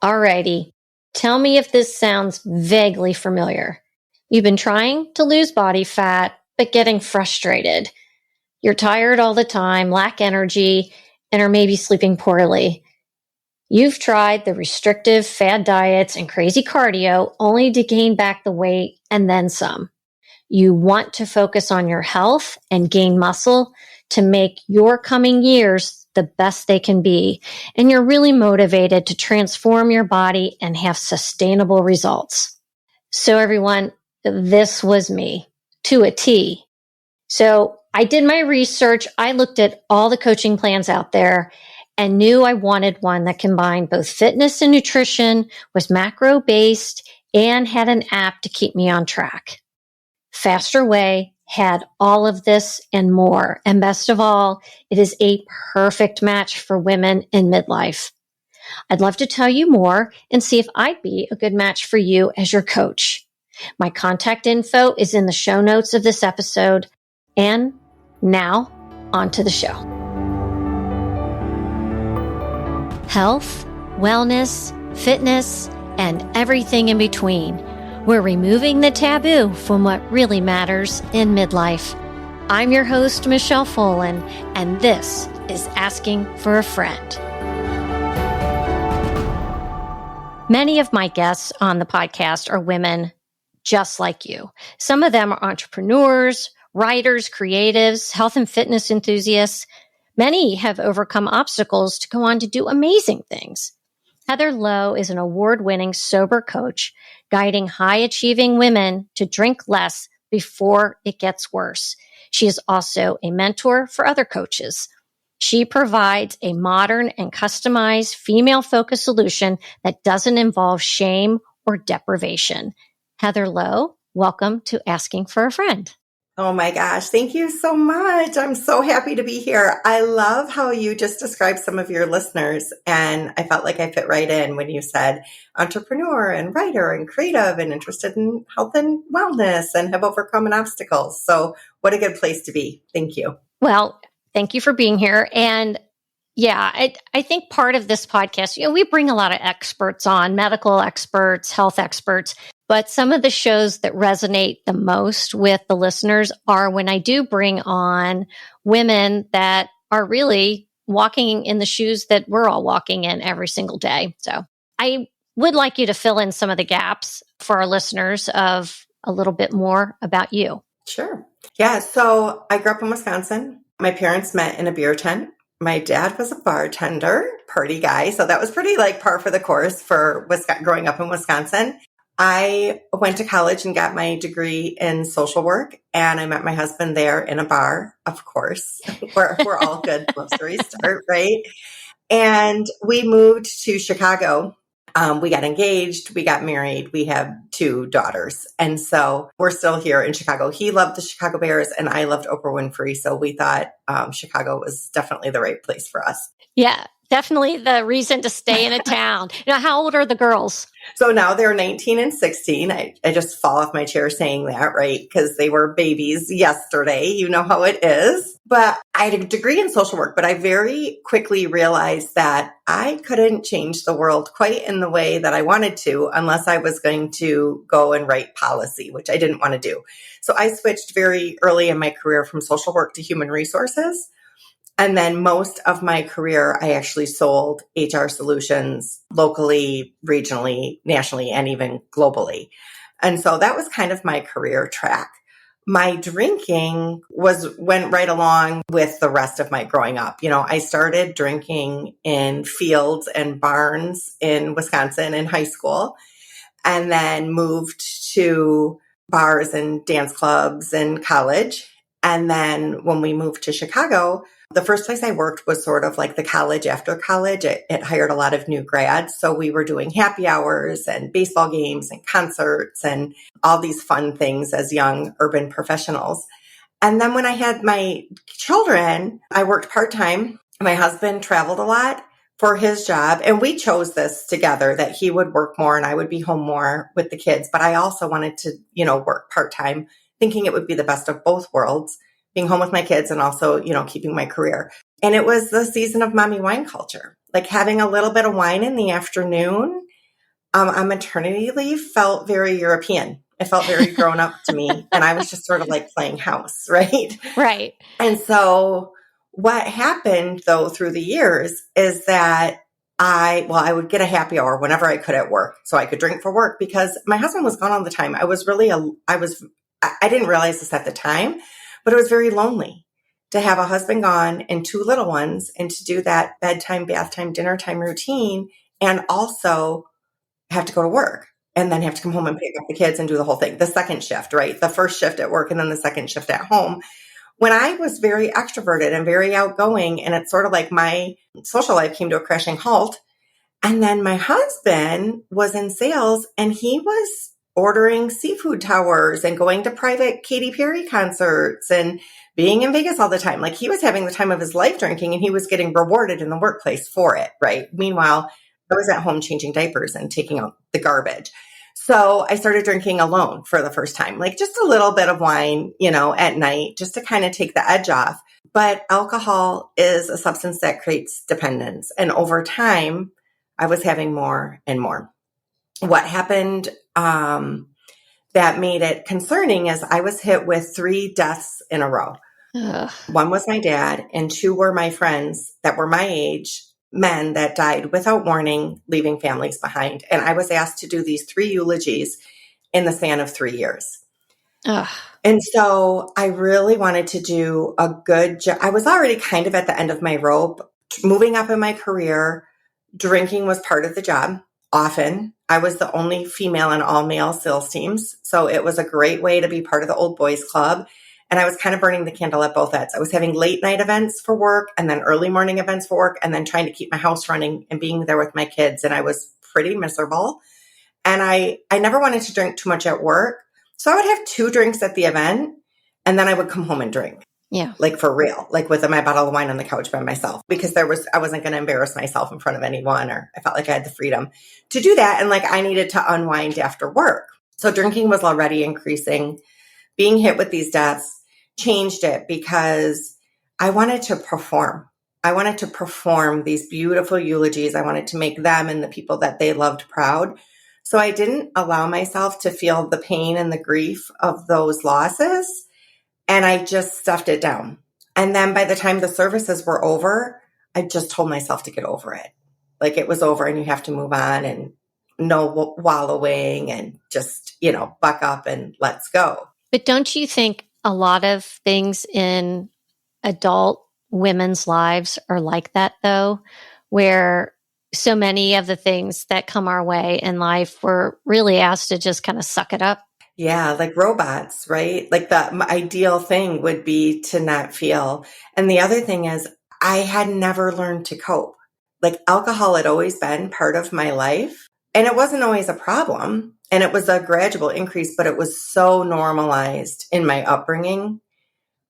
Alrighty, tell me if this sounds vaguely familiar. You've been trying to lose body fat, but getting frustrated. You're tired all the time, lack energy, and are maybe sleeping poorly. You've tried the restrictive fad diets and crazy cardio only to gain back the weight and then some. You want to focus on your health and gain muscle to make your coming years the best they can be. And you're really motivated to transform your body and have sustainable results. So everyone, this was me to a T. So I did my research. I looked at all the coaching plans out there and knew I wanted one that combined both fitness and nutrition, was macro based, and had an app to keep me on track. Faster Way had all of this and more. And best of all, it is a perfect match for women in midlife. I'd love to tell you more and see if I'd be a good match for you as your coach. My contact info is in the show notes of this episode. And now, on to the show. Health, wellness, fitness, and everything in between. We're removing the taboo from what really matters in midlife. I'm your host, Michelle Folan, and this is Asking for a Friend. Many of my guests on the podcast are women just like you. Some of them are entrepreneurs, writers, creatives, health and fitness enthusiasts. Many have overcome obstacles to go on to do amazing things. Heather Lowe is an award-winning sober coach guiding high-achieving women to drink less before it gets worse. She is also a mentor for other coaches. She provides a modern and customized female-focused solution that doesn't involve shame or deprivation. Heather Lowe, welcome to Asking for a Friend. Oh my gosh, thank you so much. I'm so happy to be here. I love how you just described some of your listeners, and I felt like I fit right in when you said entrepreneur and writer and creative and interested in health and wellness and have overcome an obstacles. So what a good place to be. Thank you. Well, thank you for being here. And yeah, I think part of this podcast, we bring a lot of experts on, medical experts, health experts, but some of the shows that resonate the most with the listeners are when I do bring on women that are really walking in the shoes that we're all walking in every single day. So I would like you to fill in some of the gaps for our listeners of a little bit more about you. Sure. Yeah. So I grew up in Wisconsin. My parents met in a beer tent. My dad was a bartender, party guy. So that was pretty par for the course for growing up in Wisconsin. I went to college and got my degree in social work, and I met my husband there in a bar, of course, where all good love stories start, right? And we moved to Chicago. We got engaged, we got married, we have 2 daughters. And so we're still here in Chicago. He loved the Chicago Bears and I loved Oprah Winfrey. So we thought Chicago was definitely the right place for us. Yeah, definitely the reason to stay in a town. Now, how old are the girls? So now they're 19 and 16. I just fall off my chair saying that, right? Because they were babies yesterday. You know how it is. But I had a degree in social work, but I very quickly realized that I couldn't change the world quite in the way that I wanted to unless I was going to go and write policy, which I didn't want to do. So I switched very early in my career from social work to human resources. And then most of my career, I actually sold HR solutions locally, regionally, nationally, and even globally. And so that was kind of my career track. My drinking went right along with the rest of my growing up. I started drinking in fields and barns in Wisconsin in high school, and then moved to bars and dance clubs in college. And then when we moved to Chicago, the first place I worked was sort of like the college after college. It hired a lot of new grads. So we were doing happy hours and baseball games and concerts and all these fun things as young urban professionals. And then when I had my children, I worked part-time. My husband traveled a lot for his job. And we chose this together, that he would work more and I would be home more with the kids. But I also wanted to, work part-time, thinking it would be the best of both worlds, being home with my kids and also, keeping my career. And it was the season of mommy wine culture, like having a little bit of wine in the afternoon on maternity leave felt very European. It felt very grown up to me. And I was just sort of like playing house, right? Right. And so what happened though through the years is that I would get a happy hour whenever I could at work so I could drink for work because my husband was gone all the time. I didn't realize this at the time, but it was very lonely to have a husband gone and two little ones and to do that bedtime, bath time, dinner time routine and also have to go to work and then have to come home and pick up the kids and do the whole thing. The second shift, right? The first shift at work and then the second shift at home. When I was very extroverted and very outgoing, and it's sort of like my social life came to a crashing halt. And then my husband was in sales and he was ordering seafood towers and going to private Katy Perry concerts and being in Vegas all the time. Like he was having the time of his life drinking and he was getting rewarded in the workplace for it, right? Meanwhile, I was at home changing diapers and taking out the garbage. So I started drinking alone for the first time, like just a little bit of wine, at night, just to kind of take the edge off. But alcohol is a substance that creates dependence. And over time, I was having more and more. What happened that made it concerning is I was hit with 3 deaths in a row. Ugh. One was my dad, and 2 were my friends that were my age, men that died without warning, leaving families behind. And I was asked to do these 3 eulogies in the span of 3 years. Ugh. And so I really wanted to do a good job. I was already kind of at the end of my rope, moving up in my career. Drinking was part of the job. Often, I was the only female in all male sales teams. So it was a great way to be part of the old boys club. And I was kind of burning the candle at both ends. I was having late night events for work and then early morning events for work and then trying to keep my house running and being there with my kids. And I was pretty miserable. And I never wanted to drink too much at work. So I would have 2 drinks at the event and then I would come home and drink. Yeah. Like for real, like with my bottle of wine on the couch by myself because I wasn't going to embarrass myself in front of anyone, or I felt like I had the freedom to do that. And like I needed to unwind after work. So drinking was already increasing. Being hit with these deaths changed it because I wanted to perform. I wanted to perform these beautiful eulogies. I wanted to make them and the people that they loved proud. So I didn't allow myself to feel the pain and the grief of those losses. And I just stuffed it down. And then by the time the services were over, I just told myself to get over it. Like it was over and you have to move on and no wallowing and just, buck up and let's go. But don't you think a lot of things in adult women's lives are like that, though, where so many of the things that come our way in life, we're really asked to just kind of suck it up? Yeah, like robots, right? Like the ideal thing would be to not feel. And the other thing is I had never learned to cope. Like alcohol had always been part of my life and it wasn't always a problem. And it was a gradual increase, but it was so normalized in my upbringing.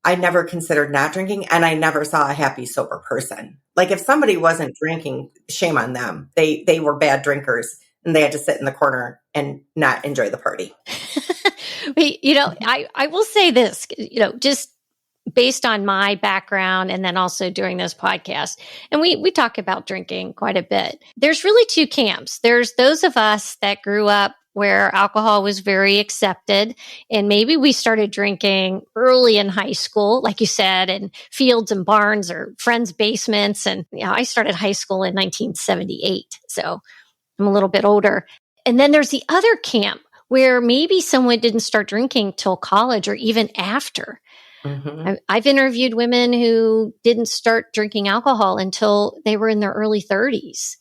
I never considered not drinking and I never saw a happy, sober person. Like if somebody wasn't drinking, shame on them. They were bad drinkers and they had to sit in the corner and not enjoy the party. I will say this, just based on my background and then also doing this podcast, and we talk about drinking quite a bit. There's really 2 camps. There's those of us that grew up where alcohol was very accepted. And maybe we started drinking early in high school, like you said, in fields and barns or friends' basements. And I started high school in 1978. So I'm a little bit older. And then there's the other camp where maybe someone didn't start drinking till college or even after. Mm-hmm. I've interviewed women who didn't start drinking alcohol until they were in their early 30s.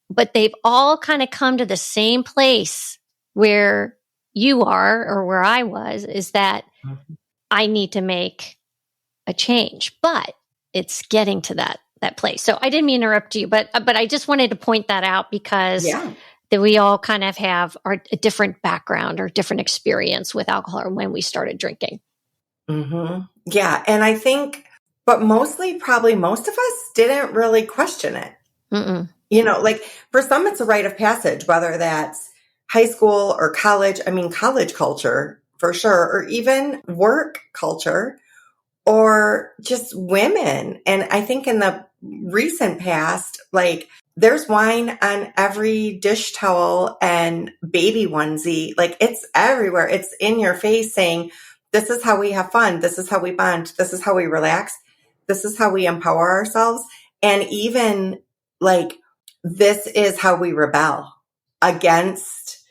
But they've all kind of come to the same place where you are or where I was, is that I need to make a change. But it's getting to that place. So I didn't mean to interrupt you, but I just wanted to point that out because that we all kind of have a different background or different experience with alcohol or when we started drinking. Mm-hmm. Yeah. And I think, but mostly probably most of us didn't really question it. Mm-mm. Like for some, it's a rite of passage, whether that's high school or college. I mean, college culture for sure, or even work culture or just women. And I think in the recent past, like there's wine on every dish towel and baby onesie. Like, it's everywhere. It's in your face saying, this is how we have fun. This is how we bond. This is how we relax. This is how we empower ourselves. And even like, this is how we rebel against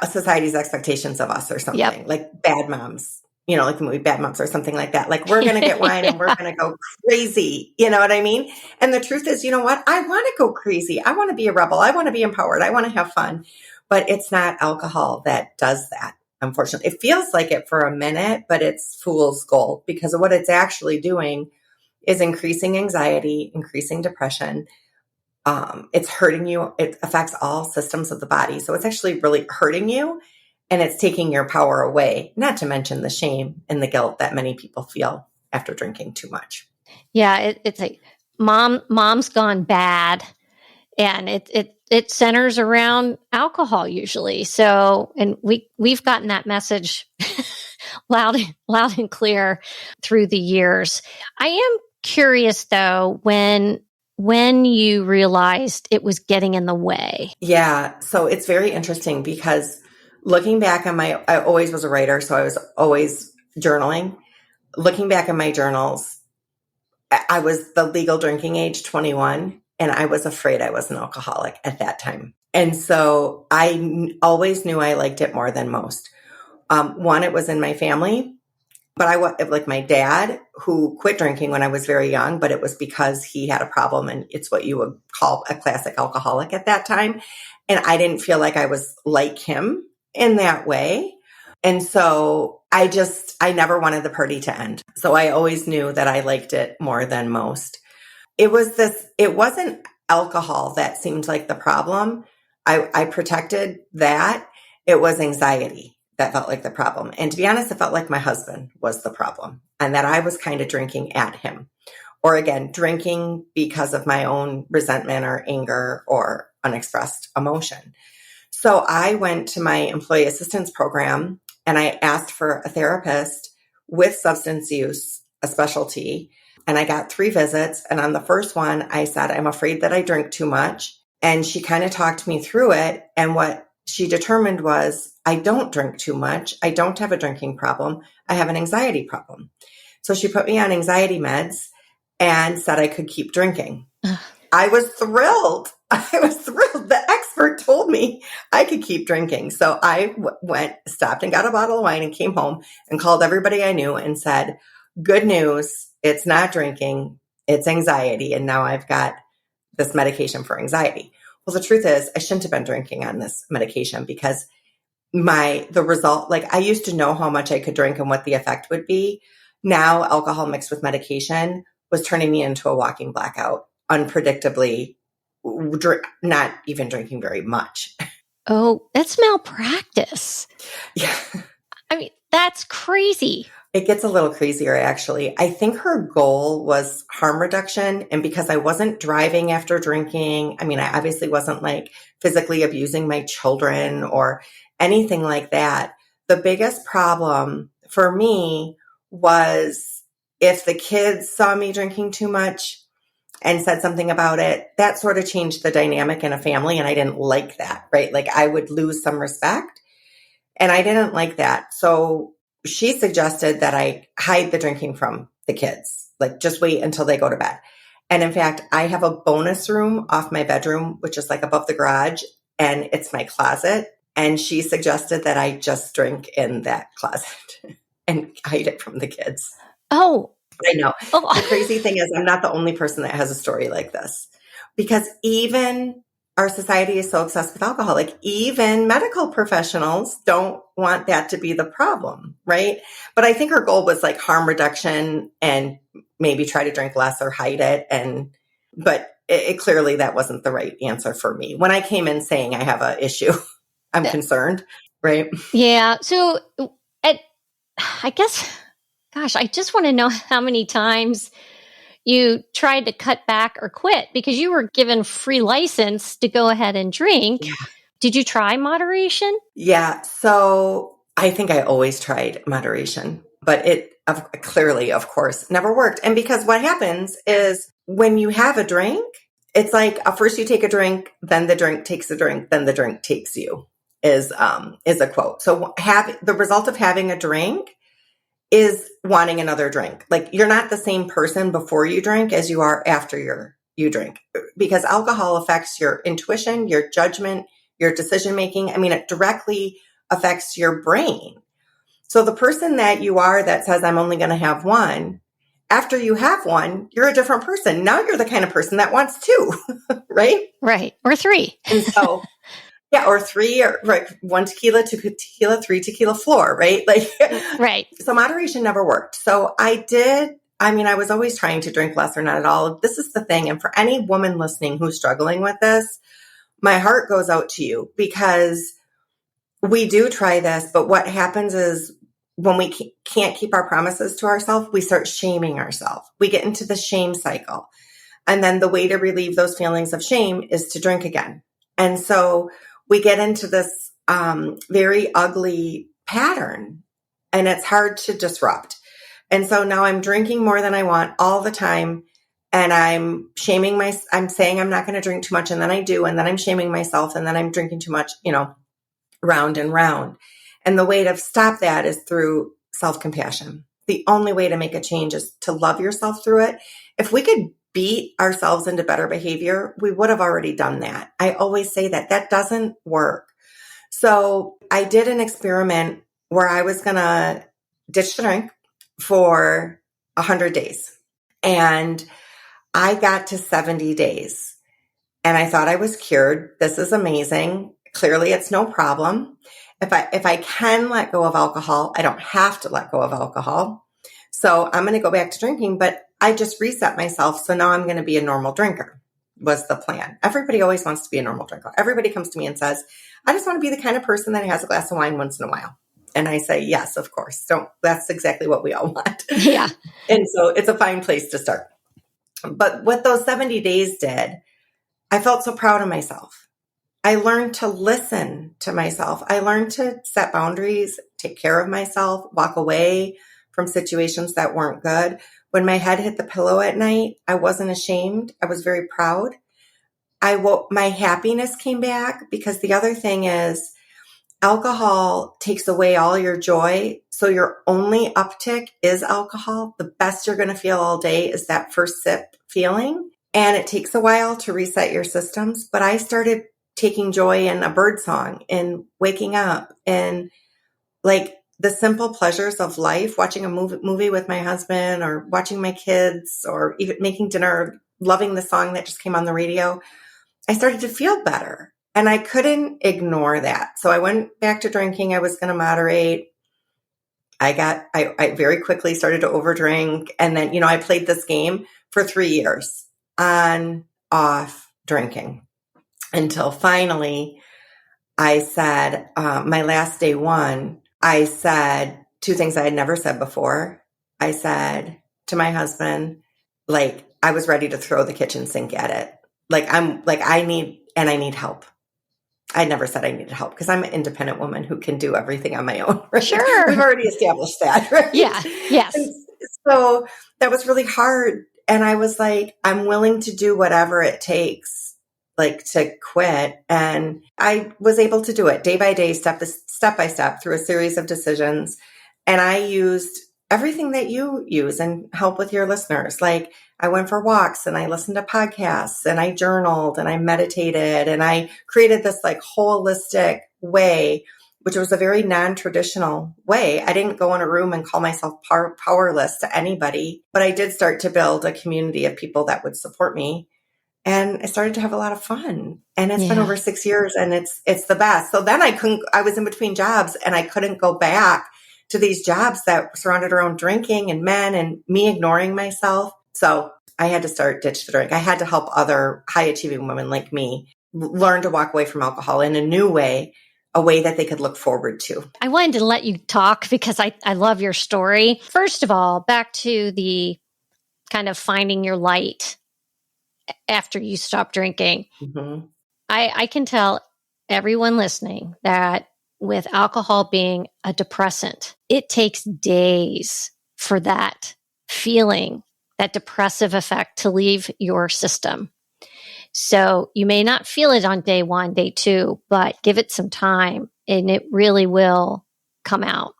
society's expectations of us or something. Yep. Like Bad Moms, like the movie Bad Moms or something like that. Like, we're going to get wine and we're going to go crazy. You know what I mean? And the truth is, you know what? I want to go crazy. I want to be a rebel. I want to be empowered. I want to have fun. But it's not alcohol that does that. Unfortunately, it feels like it for a minute, but it's fool's gold, because of what it's actually doing is increasing anxiety, increasing depression. It's hurting you. It affects all systems of the body. So it's actually really hurting you, and it's taking your power away, not to mention the shame and the guilt that many people feel after drinking too much. Yeah, it's like mom's gone bad, and it centers around alcohol usually. So, and we've gotten that message loud and clear through the years. I am curious though, when you realized it was getting in the way. Yeah. So it's very interesting, because looking back on I always was a writer, so I was always journaling. Looking back at my journals, I was the legal drinking age, 21, and I was afraid I was an alcoholic at that time. And so I always knew I liked it more than most. One, it was in my family, but like my dad, who quit drinking when I was very young, but it was because he had a problem, and it's what you would call a classic alcoholic at that time. And I didn't feel like I was like him in that way. And so I never wanted the party to end. So I always knew that I liked it more than most. It wasn't alcohol that seemed like the problem. I protected that. It was anxiety that felt like the problem. And to be honest, it felt like my husband was the problem, and that I was kind of drinking at him, or again, drinking because of my own resentment or anger or unexpressed emotion. So I went to my employee assistance program, and I asked for a therapist with substance use, a specialty. And I got 3 visits. And on the first one, I said, I'm afraid that I drink too much. And she kind of talked me through it. And what she determined was, I don't drink too much. I don't have a drinking problem. I have an anxiety problem. So she put me on anxiety meds and said I could keep drinking. I was thrilled. The expert told me I could keep drinking. So I stopped and got a bottle of wine and came home and called everybody I knew and said, good news, it's not drinking, it's anxiety. And now I've got this medication for anxiety. Well, the truth is, I shouldn't have been drinking on this medication, because the result, like, I used to know how much I could drink and what the effect would be. Now alcohol mixed with medication was turning me into a walking blackout, unpredictably, not even drinking very much. Oh, that's malpractice. Yeah. I mean, that's crazy. It gets a little crazier, actually. I think her goal was harm reduction. And because I wasn't driving after drinking, I mean, I obviously wasn't like physically abusing my children or anything like that. The biggest problem for me was if the kids saw me drinking too much and said something about it, that sort of changed the dynamic in a family. And I didn't like that, right? Like, I would lose some respect, and I didn't like that. So she suggested that I hide the drinking from the kids, like just wait until they go to bed. And in fact, I have a bonus room off my bedroom, which is like above the garage, and it's my closet. And she suggested that I just drink in that closet and hide it from the kids. Oh, I know. Oh. The crazy thing is, I'm not the only person that has a story like this, because even our society is so obsessed with alcohol. Like, even medical professionals don't want that to be the problem, right? But I think her goal was like harm reduction and maybe try to drink less or hide it. But it clearly that wasn't the right answer for me. When I came in saying I have an issue, I'm concerned, right? Yeah. So I guess, gosh, I just want to know how many times you tried to cut back or quit, because you were given free license to go ahead and drink. Yeah. Did you try moderation? Yeah. So I think I always tried moderation, but it clearly, of course, never worked. And because what happens is when you have a drink, it's like first you take a drink, then the drink takes a drink, then the drink takes you is a quote. So the result of having a drink is wanting another drink. Like you're not the same person before you drink as you are after you drink, because alcohol affects your intuition, your judgment, your decision making. I mean, it directly affects your brain. So the person that you are that says, I'm only going to have one, after you have one, you're a different person. Now you're the kind of person that wants two, right? Right. Or three. And so, yeah, or three, or like 1 tequila, 2 tequila, 3 tequila floor, right? Like, right. So moderation never worked. So I was always trying to drink less or not at all. This is the thing. And for any woman listening who's struggling with this, my heart goes out to you, because we do try this, but what happens is when we can't keep our promises to ourselves, we start shaming ourselves. We get into the shame cycle. And then the way to relieve those feelings of shame is to drink again. And so we get into this very ugly pattern, and it's hard to disrupt. And so now I'm drinking more than I want all the time. And I'm saying I'm not going to drink too much. And then I do. And then I'm shaming myself. And then I'm drinking too much, round and round. And the way to stop that is through self-compassion. The only way to make a change is to love yourself through it. If we could beat ourselves into better behavior, we would have already done that. I always say that doesn't work. So I did an experiment where I was going to ditch the drink for 100 days. And I got to 70 days and I thought I was cured. This is amazing. Clearly it's no problem. If I can let go of alcohol, I don't have to let go of alcohol. So I'm going to go back to drinking, but I just reset myself. So now I'm going to be a normal drinker was the plan. Everybody always wants to be a normal drinker. Everybody comes to me and says, I just want to be the kind of person that has a glass of wine once in a while. And I say, yes, of course. That's exactly what we all want. Yeah. And so it's a fine place to start. But what those 70 days did, I felt so proud of myself. I learned to listen to myself. I learned to set boundaries, take care of myself, walk away from situations that weren't good. When my head hit the pillow at night, I wasn't ashamed. I was very proud. My happiness came back, because the other thing is alcohol takes away all your joy. So your only uptick is alcohol. The best you're going to feel all day is that first sip feeling. And it takes a while to reset your systems. But I started taking joy in a bird song and waking up and like the simple pleasures of life, watching a movie with my husband or watching my kids or even making dinner, loving the song that just came on the radio. I started to feel better and I couldn't ignore that. So I went back to drinking. I was going to moderate. I very quickly started to overdrink. And then, I played this game for 3 years on, off drinking until finally I said, my last day one, I said 2 things I had never said before. I said to my husband, like, I was ready to throw the kitchen sink at it. I need help. I never said I needed help because I'm an independent woman who can do everything on my own. Right? Sure. We've already established that, right? Yeah. Yes. And so that was really hard. And I was like, I'm willing to do whatever it takes, like to quit. And I was able to do it day by day, step by step through a series of decisions. And I used everything that you use and help with your listeners. Like I went for walks and I listened to podcasts and I journaled and I meditated and I created this like holistic way, which was a very non-traditional way. I didn't go in a room and call myself powerless to anybody, but I did start to build a community of people that would support me. And I started to have a lot of fun. And it's been over 6 years and it's the best. So then I was in between jobs and I couldn't go back to these jobs that surrounded around drinking and men and me ignoring myself. So I had to ditch the drink. I had to help other high achieving women like me learn to walk away from alcohol in a new way, a way that they could look forward to. I wanted to let you talk because I love your story. First of all, back to the kind of finding your light after you stop drinking. Mm-hmm. I can tell everyone listening that with alcohol being a depressant, it takes days for that feeling, that depressive effect to leave your system. So you may not feel it on day 1, day 2, but give it some time and it really will come out.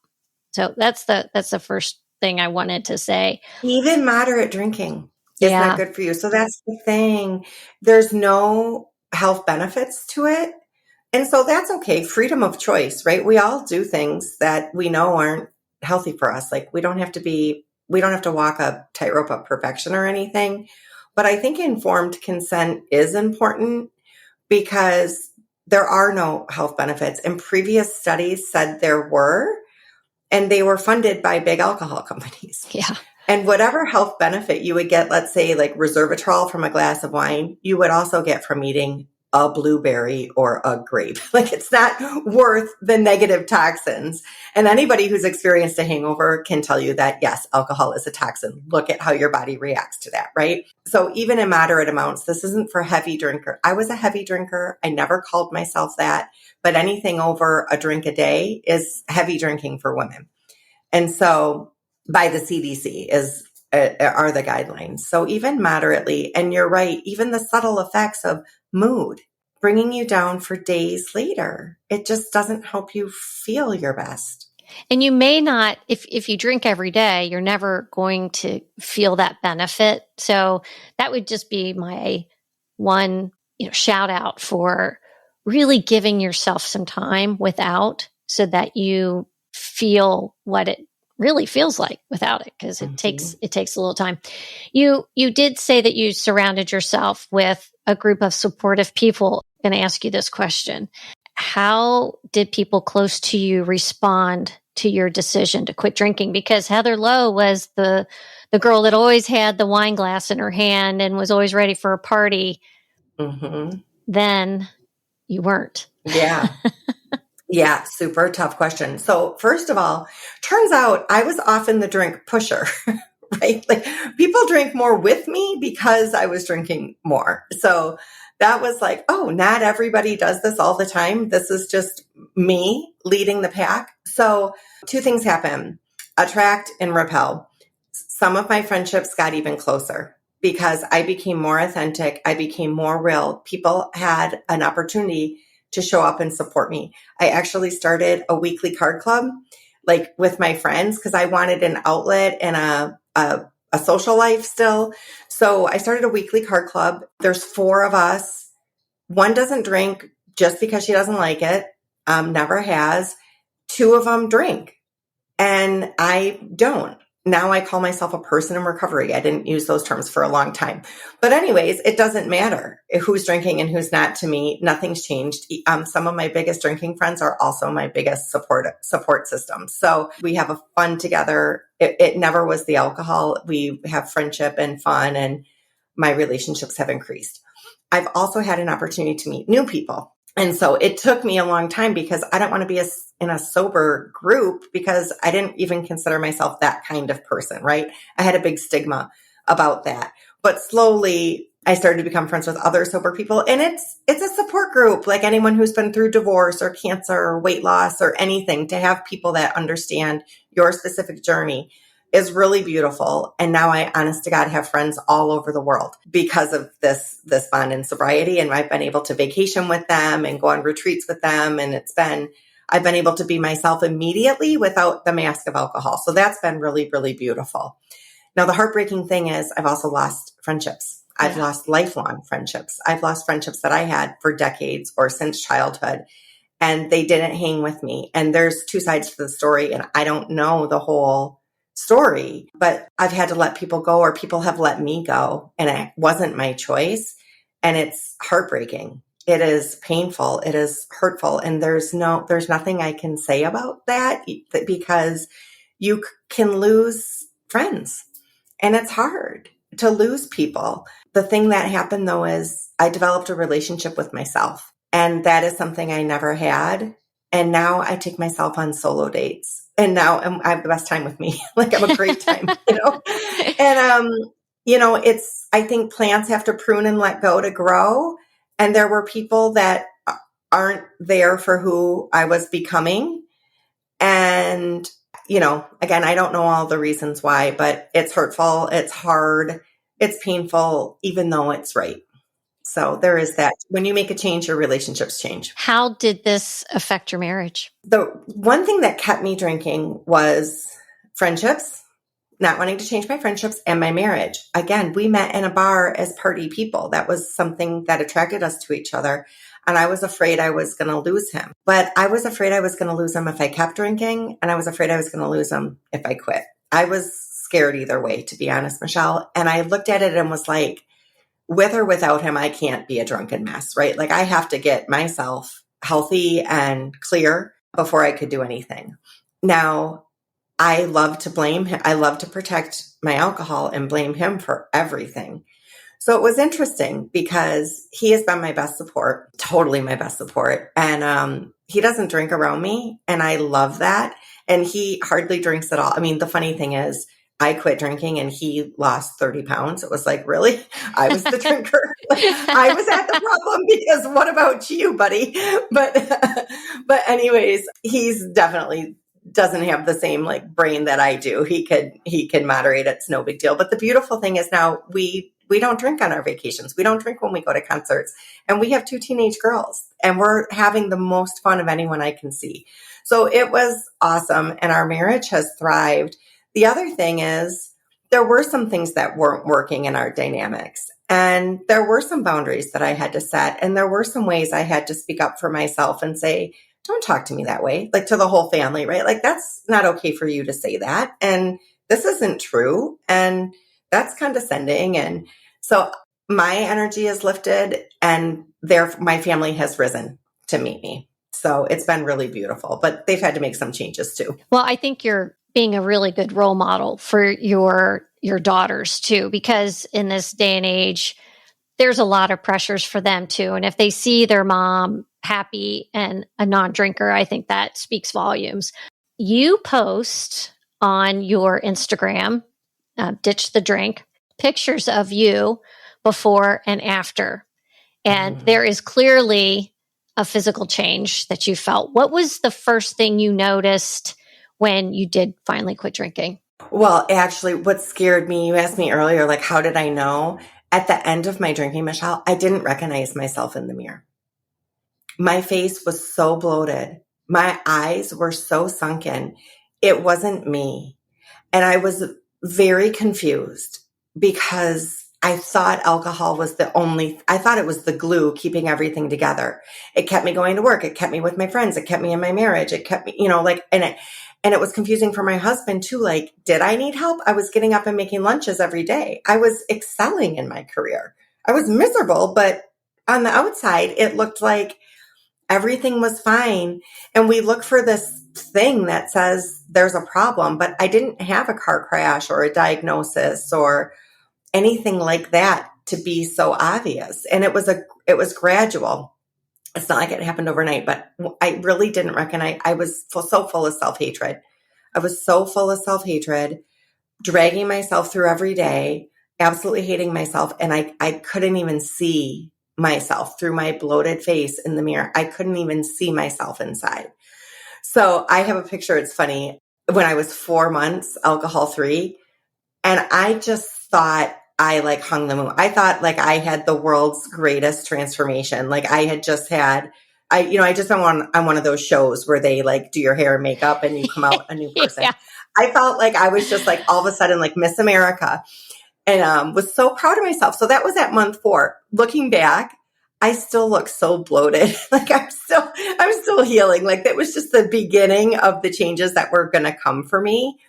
So that's the first thing I wanted to say. Even moderate drinking is not Yeah. good for you. So that's the thing. There's no health benefits to it. And so that's okay. Freedom of choice, right? We all do things that we know aren't healthy for us. Like we don't have to walk a tightrope of perfection or anything. But I think informed consent is important because there are no health benefits. And previous studies said there were, and they were funded by big alcohol companies. Yeah. And whatever health benefit you would get, let's say like resveratrol from a glass of wine, you would also get from eating a blueberry or a grape. Like it's not worth the negative toxins. And anybody who's experienced a hangover can tell you that, yes, alcohol is a toxin. Look at how your body reacts to that, right? So even in moderate amounts, this isn't for heavy drinker. I was a heavy drinker. I never called myself that, but anything over a drink a day is heavy drinking for women. And so by the CDC are the guidelines. So even moderately, and you're right, even the subtle effects of mood, bringing you down for days later, it just doesn't help you feel your best. And you may not, if you drink every day, you're never going to feel that benefit. So that would just be my one, shout out for really giving yourself some time without, so that you feel what it really feels like without it, because it takes a little time. You did say that you surrounded yourself with a group of supportive people. I'm going to ask you this question. How did people close to you respond to your decision to quit drinking? Because Heather Lowe was the girl that always had the wine glass in her hand and was always ready for a party. Mm-hmm. Then you weren't. Yeah. Yeah, super tough question. So first of all, turns out I was often the drink pusher, right? Like people drink more with me because I was drinking more. So that was like, oh, not everybody does this all the time. This is just me leading the pack. So two things happen: attract and repel. Some of my friendships got even closer because I became more authentic. I became more real. People had an opportunity to show up and support me. I actually started a weekly card club, like with my friends, because I wanted an outlet and a social life still. So I started a weekly card club. There's 4 of us. One doesn't drink just because she doesn't like it. Never has. 2 of them drink and I don't. Now I call myself a person in recovery. I didn't use those terms for a long time. But anyways, it doesn't matter who's drinking and who's not to me. Nothing's changed. Some of my biggest drinking friends are also my biggest support system. So we have a fun together. It never was the alcohol. We have friendship and fun, and my relationships have increased. I've also had an opportunity to meet new people. And so it took me a long time because I don't want to be in a sober group because I didn't even consider myself that kind of person, right? I had a big stigma about that. But slowly I started to become friends with other sober people, and it's a support group, like anyone who's been through divorce or cancer or weight loss or anything. To have people that understand your specific journey is really beautiful. And now I, honest to God, have friends all over the world because of this bond in sobriety. And I've been able to vacation with them and go on retreats with them. And I've been able to be myself immediately without the mask of alcohol. So that's been really, really beautiful. Now, the heartbreaking thing is I've also lost friendships. I've lost lifelong friendships. I've lost friendships that I had for decades or since childhood, and they didn't hang with me. And there's 2 sides to the story, and I don't know the whole story, but I've had to let people go, or people have let me go, and it wasn't my choice. And it's heartbreaking. It is painful. It is hurtful. And there's nothing I can say about that because you can lose friends, and it's hard to lose people. The thing that happened though is I developed a relationship with myself, and that is something I never had. And now I take myself on solo dates. And now I have the best time with me. Like I have a great time, And, I think plants have to prune and let go to grow. And there were people that aren't there for who I was becoming. And, again, I don't know all the reasons why, but it's hurtful. It's hard. It's painful, even though it's right. So there is that. When you make a change, your relationships change. How did this affect your marriage? The one thing that kept me drinking was friendships, not wanting to change my friendships, and my marriage. Again, we met in a bar as party people. That was something that attracted us to each other. And I was afraid I was going to lose him. But I was afraid I was going to lose him if I kept drinking. And I was afraid I was going to lose him if I quit. I was scared either way, to be honest, Michelle. And I looked at it and was like, with or without him, I can't be a drunken mess, right? Like I have to get myself healthy and clear before I could do anything. Now, I love to blame him. I love to protect my alcohol and blame him for everything. So it was interesting because he has been my best support, totally my best support. And he doesn't drink around me. And I love that. And he hardly drinks at all. I mean, the funny thing is, I quit drinking and he lost 30 pounds. It was like, really? I was the drinker. I was at the problem because what about you, buddy? But anyways, he's definitely doesn't have the same like brain that I do. He can moderate. It's no big deal. But the beautiful thing is now we don't drink on our vacations. We don't drink when we go to concerts. And we have 2 teenage girls and we're having the most fun of anyone I can see. So it was awesome. And our marriage has thrived. The other thing is there were some things that weren't working in our dynamics. And there were some boundaries that I had to set. And there were some ways I had to speak up for myself and say, don't talk to me that way, like to the whole family, right? Like that's not okay for you to say that. And this isn't true. And that's condescending. And so my energy is lifted and my family has risen to meet me. So it's been really beautiful, but they've had to make some changes too. Well, I think you're being a really good role model for your daughters too, because in this day and age, there's a lot of pressures for them too. And if they see their mom happy and a non-drinker, I think that speaks volumes. You post on your Instagram, Ditch the Drink, pictures of you before and after. And there is clearly a physical change that you felt. What was the first thing you noticed when you did finally quit drinking? Well, actually, what scared me, you asked me earlier, like, how did I know? At the end of my drinking, Michelle, I didn't recognize myself in the mirror. My face was so bloated. My eyes were so sunken. It wasn't me. And I was very confused because I thought alcohol was I thought it was the glue keeping everything together. It kept me going to work. It kept me with my friends. It kept me in my marriage. It kept me, and it was confusing for my husband too. Like, did I need help? I was getting up and making lunches every day. I was excelling in my career. I was miserable, but on the outside, it looked like everything was fine. And we look for this thing that says there's a problem, but I didn't have a car crash or a diagnosis or anything like that to be so obvious. And it was gradual. It's not like it happened overnight, but I really didn't recognize. I was so full of self-hatred. I was so full of self-hatred, dragging myself through every day, absolutely hating myself. And I couldn't even see myself through my bloated face in the mirror. I couldn't even see myself inside. So I have a picture. It's funny. When I was 4 months alcohol free, and I just thought I like hung the moon. I thought like I had the world's greatest transformation. Like I had just had, I just been on one of those shows where they like do your hair and makeup and you come out a new person. Yeah. I felt like I was just like all of a sudden like Miss America and was so proud of myself. So that was at month 4. Looking back, I still look so bloated. Like I'm still healing. Like that was just the beginning of the changes that were going to come for me.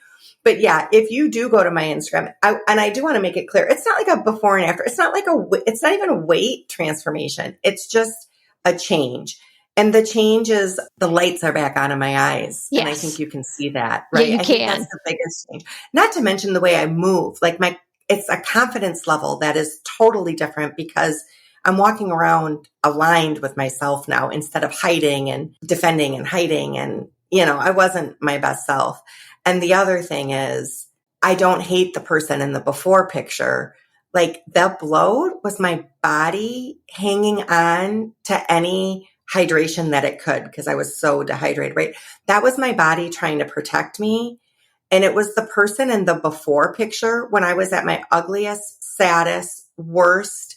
But yeah, if you do go to my Instagram, and I do want to make it clear, it's not like a before and after. It's not even a weight transformation. It's just a change. And the change is the lights are back on in my eyes. Yes. And I think you can see that, right? Yeah, you I can. think that's the biggest change. Not to mention the way I move. Like it's a confidence level that is totally different because I'm walking around aligned with myself now instead of hiding and defending and hiding. And, I wasn't my best self. And the other thing is, I don't hate the person in the before picture. Like the bloat was my body hanging on to any hydration that it could because I was so dehydrated, right? That was my body trying to protect me. And it was the person in the before picture when I was at my ugliest, saddest, worst,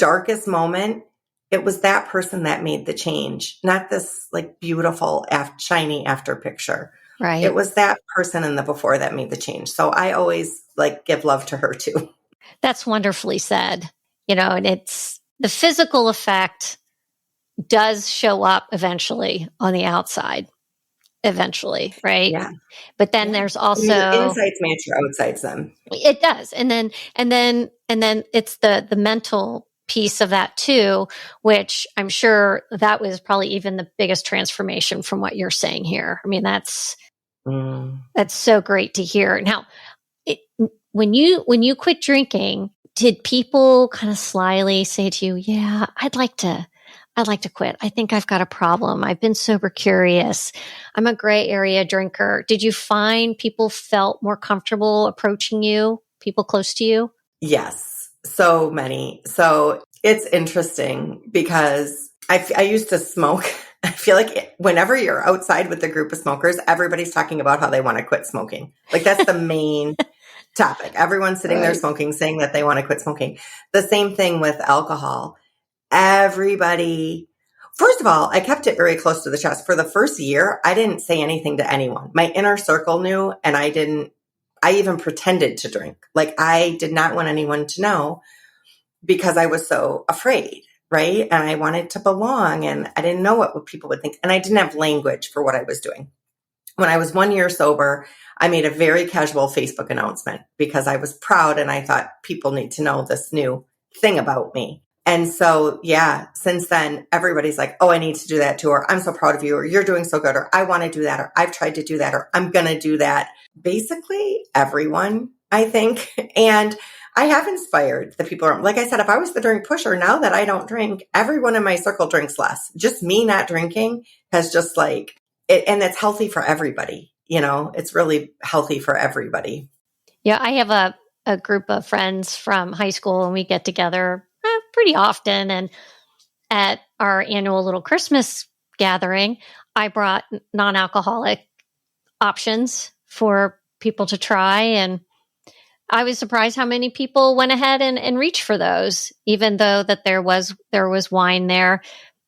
darkest moment, it was that person that made the change, not this like beautiful, shiny after picture. Right. It was that person in the before that made the change. So I always like give love to her too. That's wonderfully said. And it's the physical effect does show up eventually on the outside, eventually, right? Yeah. But then there's I mean, your also insides match your outsides then. it does. And then it's the mental piece of that too, which I'm sure that was probably even the biggest transformation from what you're saying here. I mean, that's so great to hear. Now, it, when you quit drinking, did people kind of slyly say to you, "Yeah, I'd like to quit. I think I've got a problem. I've been sober curious. I'm a gray area drinker." Did you find people felt more comfortable approaching you, people close to you? Yes, so many. So it's interesting because I used to smoke. I feel like whenever you're outside with a group of smokers, everybody's talking about how they want to quit smoking. Like that's the main topic. Everyone's sitting there smoking, saying that they want to quit smoking. The same thing with alcohol. Everybody, first of all, I kept it very close to the chest. For the first year, I didn't say anything to anyone. My inner circle knew, and I even pretended to drink. Like I did not want anyone to know because I was so afraid, right? And I wanted to belong, and I didn't know what people would think. And I didn't have language for what I was doing. When I was 1 year sober, I made a very casual Facebook announcement because I was proud and I thought people need to know this new thing about me. And so, yeah, since then, everybody's like, "Oh, I need to do that too," or "I'm so proud of you," or "You're doing so good," or "I want to do that," or "I've tried to do that," or "I'm going to do that." Basically, everyone, I think. And I have inspired the people. Like I said, if I was the drink pusher, now that I don't drink, everyone in my circle drinks less. Just me not drinking has just like, and it's healthy for everybody. It's really healthy for everybody. Yeah, I have a group of friends from high school, and we get together pretty often. And at our annual little Christmas gathering, I brought non-alcoholic options for people to try. And I was surprised how many people went ahead and reached for those, even though that there was wine there.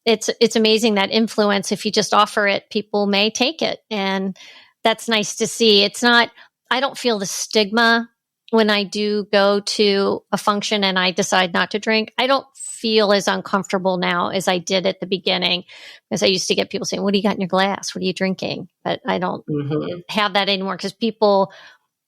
It's amazing that influence. If you just offer it, people may take it. And that's nice to see. I don't feel the stigma when I do go to a function and I decide not to drink. I don't feel as uncomfortable now as I did at the beginning, because I used to get people saying, "What do you got in your glass? What are you drinking?" But I don't have that anymore because people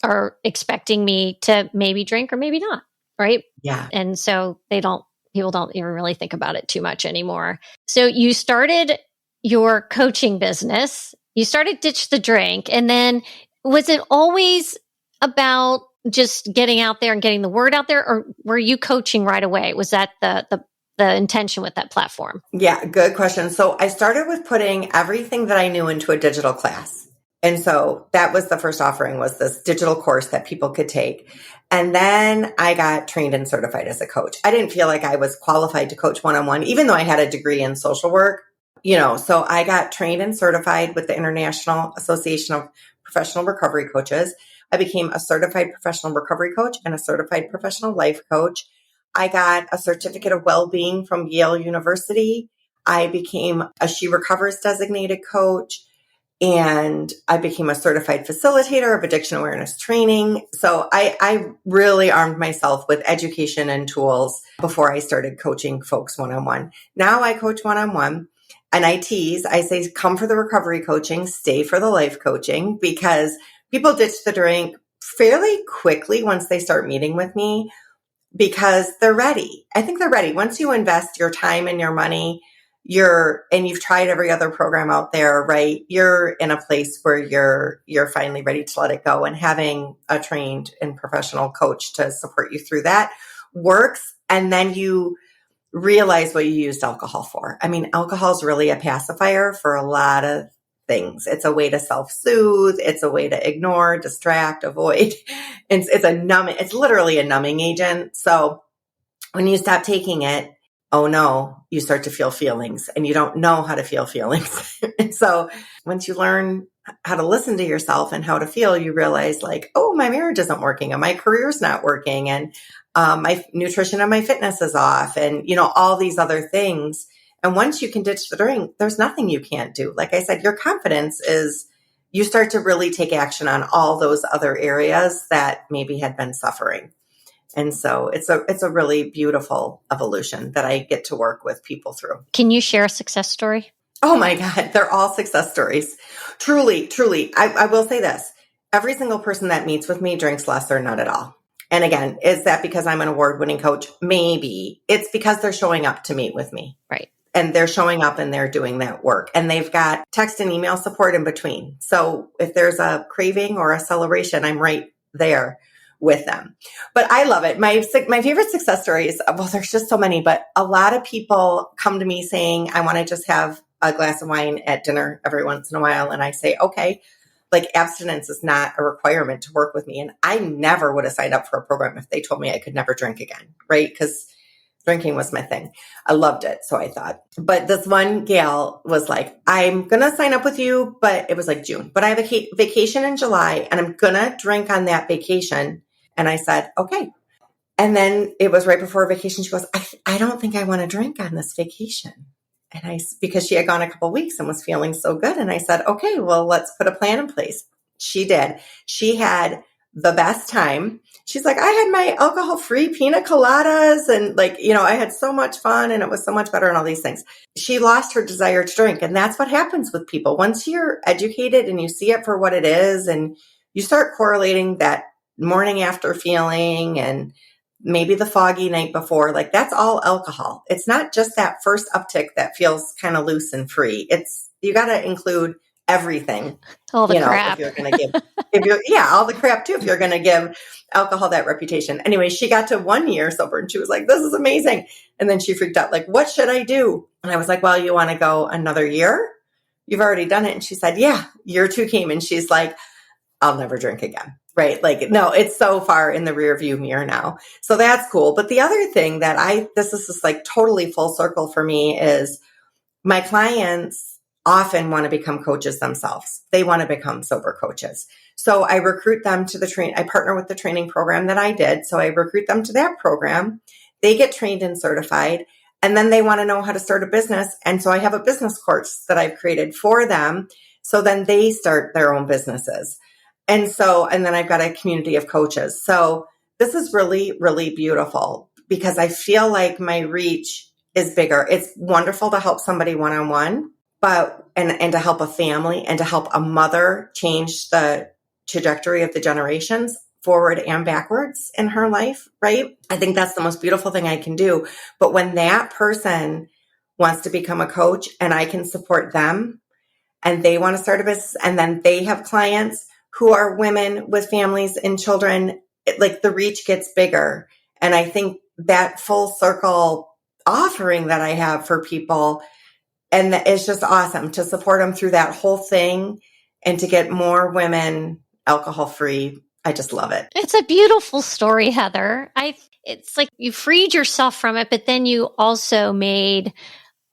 are expecting me to maybe drink or maybe not. Right. Yeah. And so people don't even really think about it too much anymore. So you started your coaching business, you started Ditch the Drink. And then was it always about just getting out there and getting the word out there, or were you coaching right away? Was that the intention with that platform? Yeah, good question. So I started with putting everything that I knew into a digital class. And so that was the first offering, was this digital course that people could take. And then I got trained and certified as a coach. I didn't feel like I was qualified to coach one-on-one, even though I had a degree in social work. So I got trained and certified with the International Association of Professional Recovery Coaches. I became a certified professional recovery coach and a certified professional life coach. I got a certificate of well-being from Yale University. I became a She Recovers designated coach. And I became a certified facilitator of addiction awareness training. So I really armed myself with education and tools before I started coaching folks one-on-one. Now I coach one-on-one, and I tease. I say, come for the recovery coaching, stay for the life coaching, because people ditch the drink fairly quickly once they start meeting with me because they're ready. I think they're ready. Once you invest your time and your money, and you've tried every other program out there, right? You're in a place where you're finally ready to let it go, and having a trained and professional coach to support you through that works. And then you realize what you used alcohol for. I mean, alcohol is really a pacifier for a lot of things. It's a way to self-soothe. It's a way to ignore, distract, avoid. It's literally a numbing agent. So when you stop taking it, oh no, you start to feel feelings and you don't know how to feel feelings. And so once you learn how to listen to yourself and how to feel, you realize like, oh, my marriage isn't working and my career's not working and my nutrition and my fitness is off and, all these other things. And once you can ditch the drink, there's nothing you can't do. Like I said, your confidence is, you start to really take action on all those other areas that maybe had been suffering. And so it's a really beautiful evolution that I get to work with people through. Can you share a success story? Oh my God, they're all success stories. Truly, truly. I will say this. Every single person that meets with me drinks less or none at all. And again, is that because I'm an award-winning coach? Maybe. It's because they're showing up to meet with me. Right. And they're showing up and they're doing that work. And they've got text and email support in between. So if there's a craving or a celebration, I'm right there with them. But I love it. My favorite success stories, well, there's just so many, but a lot of people come to me saying, I want to just have a glass of wine at dinner every once in a while. And I say, okay, like abstinence is not a requirement to work with me. And I never would have signed up for a program if they told me I could never drink again, right? Because drinking was my thing. I loved it. So I thought, but this one gal was like, I'm going to sign up with you, but it was like June, but I have a vacation in July and I'm going to drink on that vacation. And I said, okay. And then it was right before vacation. She goes, I don't think I want to drink on this vacation. And because she had gone a couple of weeks and was feeling so good. And I said, okay, well, let's put a plan in place. She did. She had the best time. She's like, I had my alcohol-free pina coladas and I had so much fun and it was so much better and all these things. She lost her desire to drink. And that's what happens with people. Once you're educated and you see it for what it is and you start correlating that morning after feeling and maybe the foggy night before, like that's all alcohol. It's not just that first uptick that feels kind of loose and free. You got to include everything. All the crap. If you're going to give, all the crap too, if you're going to give alcohol that reputation. Anyway, she got to 1 year sober and she was like, this is amazing. And then she freaked out, like, what should I do? And I was like, well, you want to go another year? You've already done it. And she said, yeah, year 2 came and she's like, I'll never drink again. Right? Like, no, it's so far in the rear view mirror now. So that's cool. But the other thing that this is just like totally full circle for me is my clients often want to become coaches themselves. They want to become sober coaches. So I recruit them to I partner with the training program that I did. So I recruit them to that program. They get trained and certified. And then they want to know how to start a business. And so I have a business course that I've created for them. So then they start their own businesses. And then I've got a community of coaches. So this is really, really beautiful because I feel like my reach is bigger. It's wonderful to help somebody one-on-one, and to help a family and to help a mother change the trajectory of the generations forward and backwards in her life, right? I think that's the most beautiful thing I can do. But when that person wants to become a coach and I can support them and they want to start a business and then they have clients who are women with families and children, like the reach gets bigger. And I think that full circle offering that I have for people, and it's just awesome to support them through that whole thing and to get more women alcohol free. I just love it. It's a beautiful story, Heather. It's like you freed yourself from it, but then you also made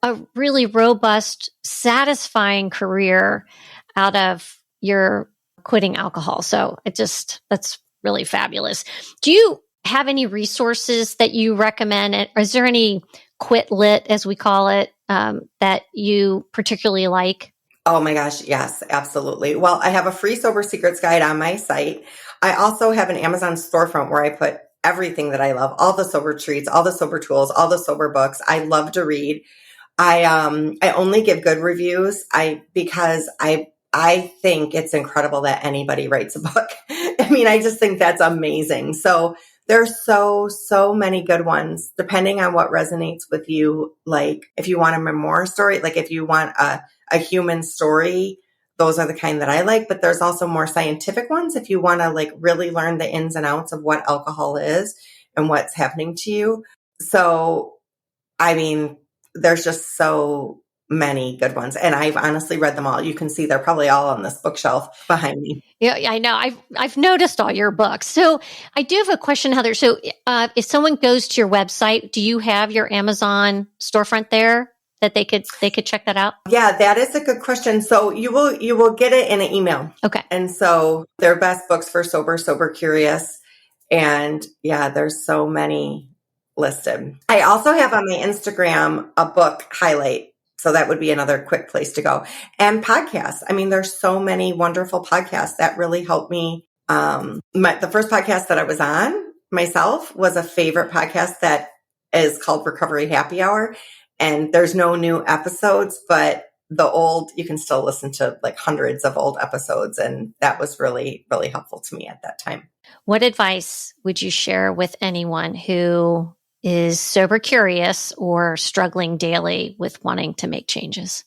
a really robust, satisfying career out of your quitting alcohol. So that's really fabulous. Do you have any resources that you recommend? Or is there any quit lit, as we call it, that you particularly like? Oh my gosh. Yes, absolutely. Well, I have a free sober secrets guide on my site. I also have an Amazon storefront where I put everything that I love, all the sober treats, all the sober tools, all the sober books. I love to read. I only give good reviews because I think it's incredible that anybody writes a book. I mean, I just think that's amazing. So there's so many good ones, depending on what resonates with you. Like if you want a memoir story, like if you want a human story, those are the kind that I like. But there's also more scientific ones if you want to like really learn the ins and outs of what alcohol is and what's happening to you. So, I mean, there's just so many good ones. And I've honestly read them all. You can see they're probably all on this bookshelf behind me. Yeah, I know. I've noticed all your books. So I do have a question, Heather. So if someone goes to your website, do you have your Amazon storefront there that they could check that out? Yeah, that is a good question. So you will get it in an email. Okay. And so they're best books for sober curious. And yeah, there's so many listed. I also have on my Instagram a book highlight. So that would be another quick place to go. And podcasts. I mean, there's so many wonderful podcasts that really helped me. The first podcast that I was on myself was a favorite podcast that is called Recovery Happy Hour. And there's no new episodes, but you can still listen to like hundreds of old episodes. And that was really, really helpful to me at that time. What advice would you share with anyone who is sober curious or struggling daily with wanting to make changes?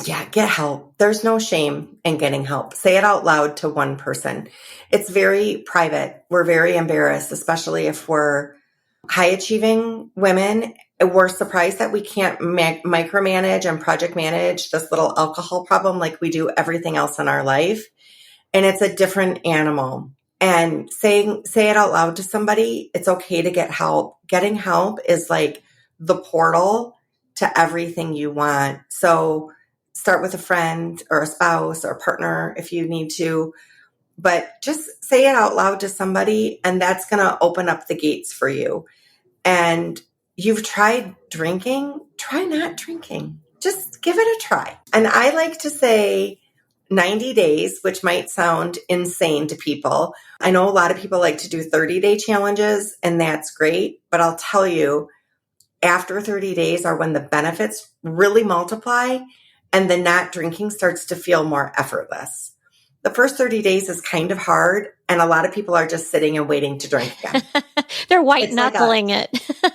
Yeah, get help. There's no shame in getting help. Say it out loud to one person. It's very private. We're very embarrassed, especially if we're high achieving women. We're surprised that we can't micromanage and project manage this little alcohol problem like we do everything else in our life. And it's a different animal. And say it out loud to somebody. It's okay to get help. Getting help is like the portal to everything you want. So start with a friend or a spouse or a partner if you need to, but just say it out loud to somebody, and that's going to open up the gates for you. And you've tried drinking, try not drinking. Just give it a try. And I like to say 90 days, which might sound insane to people. I know a lot of people like to do 30-day challenges, and that's great. But I'll tell you, after 30 days are when the benefits really multiply and the not drinking starts to feel more effortless. The first 30 days is kind of hard, and a lot of people are just sitting and waiting to drink again. They're white-knuckling it.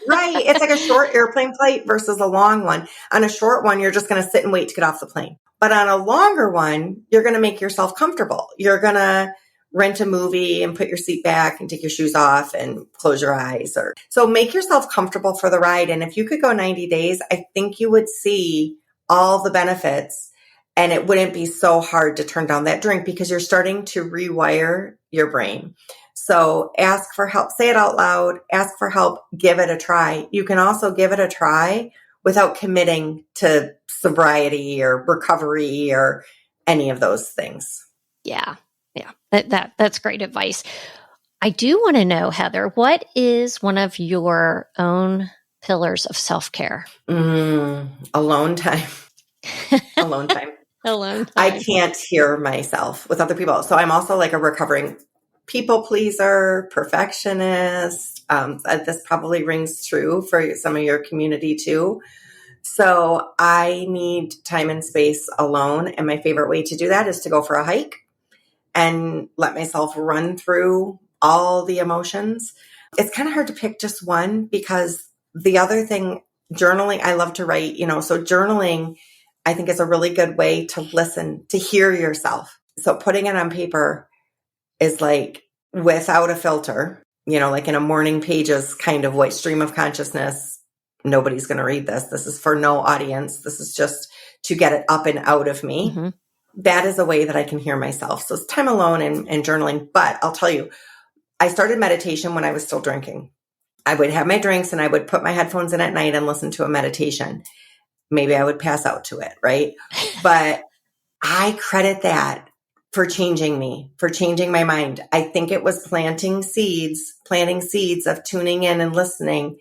Right. It's like a short airplane flight versus a long one. On a short one, you're just going to sit and wait to get off the plane. But on a longer one, you're going to make yourself comfortable. You're going to rent a movie and put your seat back and take your shoes off and close your eyes. So make yourself comfortable for the ride. And if you could go 90 days, I think you would see all the benefits, and it wouldn't be so hard to turn down that drink because you're starting to rewire your brain. So ask for help, say it out loud, ask for help, give it a try. You can also give it a try without committing to sobriety or recovery or any of those things. Yeah. That's great advice. I do want to know, Heather, what is one of your own pillars of self-care? Alone time. Alone time. Alone time. I can't hear myself with other people. So I'm also like a recovering people pleaser, perfectionist. This probably rings true for some of your community too. So I need time and space alone. And my favorite way to do that is to go for a hike and let myself run through all the emotions. It's kind of hard to pick just one because the other thing, journaling, I love to write, so journaling, I think is a really good way to listen, to hear yourself. So putting it on paper is like without a filter, like in a morning pages kind of way, stream of consciousness. Nobody's going to read this. This is for no audience. This is just to get it up and out of me. Mm-hmm. That is a way that I can hear myself. So it's time alone and journaling. But I'll tell you, I started meditation when I was still drinking. I would have my drinks and I would put my headphones in at night and listen to a meditation. Maybe I would pass out to it, right? But I credit that for changing me, for changing my mind. I think it was planting seeds of tuning in and listening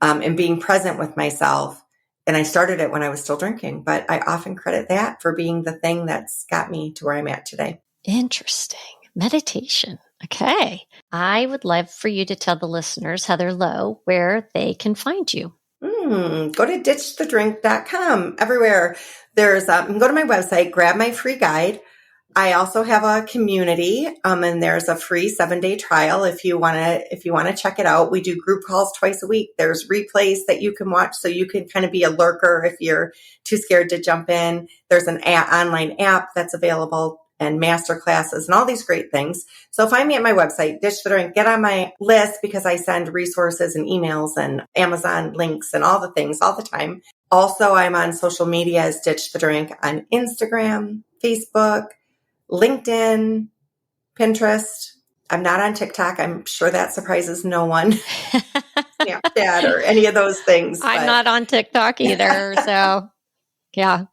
and being present with myself. And I started it when I was still drinking, but I often credit that for being the thing that's got me to where I'm at today. Interesting. Meditation. Okay. I would love for you to tell the listeners, Heather Lowe, where they can find you. Go to ditchthedrink.com. Everywhere there's, you can go to my website, grab my free guide. I also have a community, and there's a free 7-day trial if you want to check it out. We do group calls twice a week. There's replays that you can watch, so you can kind of be a lurker if you're too scared to jump in. There's an online app that's available and master classes and all these great things. So find me at my website, Ditch the Drink. Get on my list because I send resources and emails and Amazon links and all the things all the time. Also, I'm on social media as Ditch the Drink on Instagram, Facebook, LinkedIn, Pinterest. I'm not on TikTok. I'm sure that surprises no one. Snapchat or any of those things. I'm not on TikTok either. So yeah,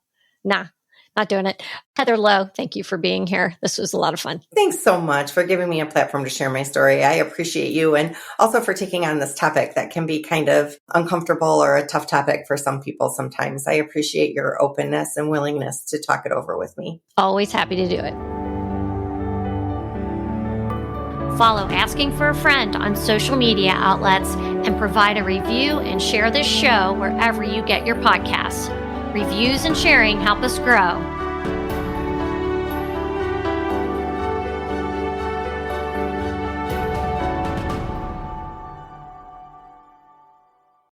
nah, not doing it. Heather Lowe, thank you for being here. This was a lot of fun. Thanks so much for giving me a platform to share my story. I appreciate you, and also for taking on this topic that can be kind of uncomfortable or a tough topic for some people sometimes. I appreciate your openness and willingness to talk it over with me. Always happy to do it. Follow Asking for a Friend on social media outlets and provide a review and share this show wherever you get your podcasts. Reviews and sharing help us grow.